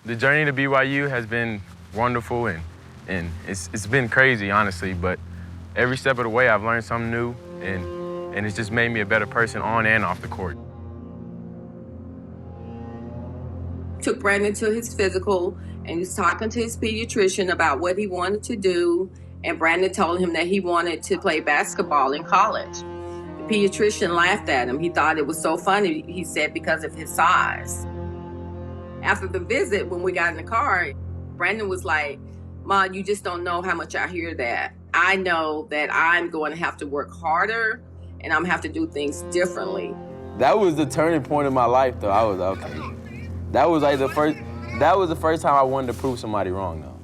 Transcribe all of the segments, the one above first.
The journey to BYU has been wonderful and it's been crazy, honestly, but every step of the way I've learned something new and it's just made me a better person on and off the court. Took Brandon to his physical and he was talking to his pediatrician about what he wanted to do, and Brandon told him that he wanted to play basketball in college. The pediatrician laughed at him. He thought it was so funny, he said, because of his size. After the visit, when we got in the car, Brandon was like, "Ma, you just don't know how much I hear that. I know that I'm going to have to work harder and I'm going to have to do things differently." That was the turning point in my life, though. I was, okay. That was the first time I wanted to prove somebody wrong, though.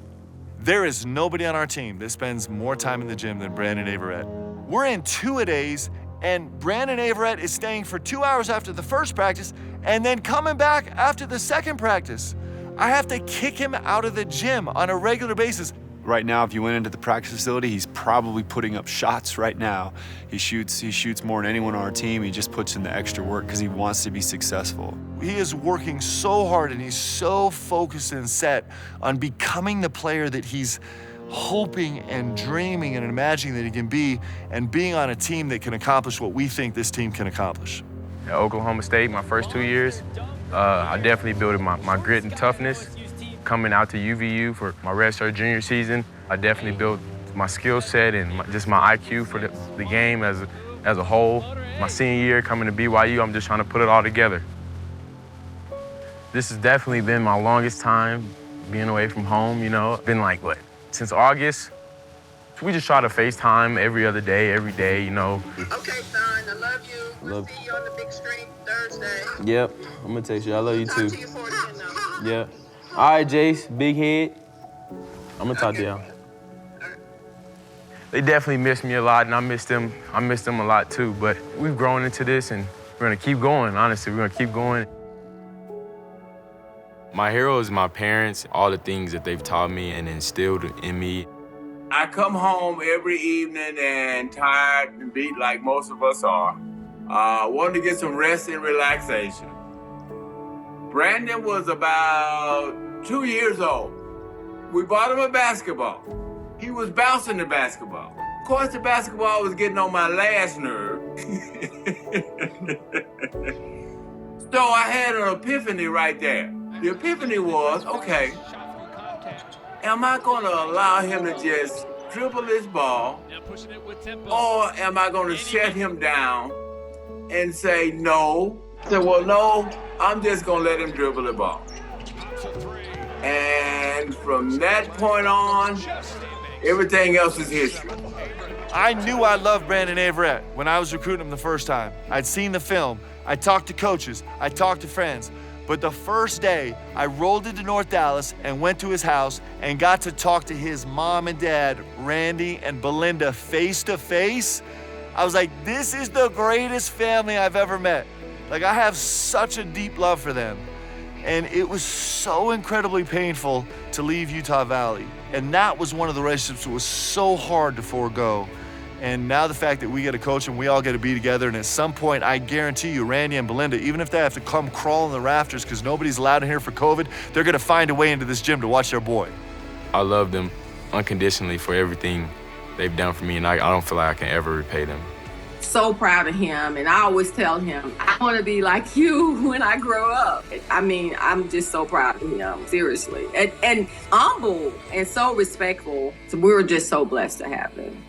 There is nobody on our team that spends more time in the gym than Brandon Averette. We're in two-a-days, and Brandon Averette is staying for 2 hours after the first practice and then coming back after the second practice. I have to kick him out of the gym on a regular basis. Right now, if you went into the practice facility, he's probably putting up shots right now. He shoots more than anyone on our team. He just puts in the extra work because he wants to be successful. He is working so hard and he's so focused and set on becoming the player that he's hoping and dreaming and imagining that he can be, and being on a team that can accomplish what we think this team can accomplish. At Oklahoma State, my first 2 years, I definitely built my grit and toughness. Coming out to UVU for my redshirt junior season, I definitely built my skill set and just my IQ for the game as a whole. My senior year coming to BYU, I'm just trying to put it all together. This has definitely been my longest time being away from home, you know. Been like, what, since August? We just try to FaceTime every other day, every day, you know. Okay, son, I love you. We'll see you on the big screen Thursday. Yep, I'm gonna text you. I love you too. Talk to you for it again, though. Yep. All right, Jace, big head. I'm gonna talk to y'all. They definitely miss me a lot, and I miss them a lot too, but we've grown into this, and we're gonna keep going, honestly. We're gonna keep going. My hero is my parents, all the things that they've taught me and instilled in me. I come home every evening and tired and beat like most of us are. Wanting to get some rest and relaxation. Brandon was about 2 years old. We bought him a basketball. He was bouncing the basketball. Of course, the basketball was getting on my last nerve. So I had an epiphany right there. The epiphany was, okay, am I going to allow him to just dribble this ball, or am I going to shut him down and say no? I said, well, no, I'm just going to let him dribble the ball. And from that point on, everything else is history. I knew I loved Brandon Averette when I was recruiting him the first time. I'd seen the film, I talked to coaches, I talked to friends. But the first day, I rolled into North Dallas and went to his house and got to talk to his mom and dad, Randy and Belinda, face to face. I was like, this is the greatest family I've ever met. Like, I have such a deep love for them. And it was so incredibly painful to leave Utah Valley. And that was one of the relationships that was so hard to forego. And now the fact that we get to coach and we all get to be together, and at some point, I guarantee you, Randy and Belinda, even if they have to come crawl in the rafters because nobody's allowed in here for COVID, they're gonna find a way into this gym to watch their boy. I love them unconditionally for everything they've done for me, and I don't feel like I can ever repay them. So proud of him, and I always tell him, I want to be like you when I grow up. I mean, I'm just so proud of him, seriously. And humble and so respectful. So we were just so blessed to have him.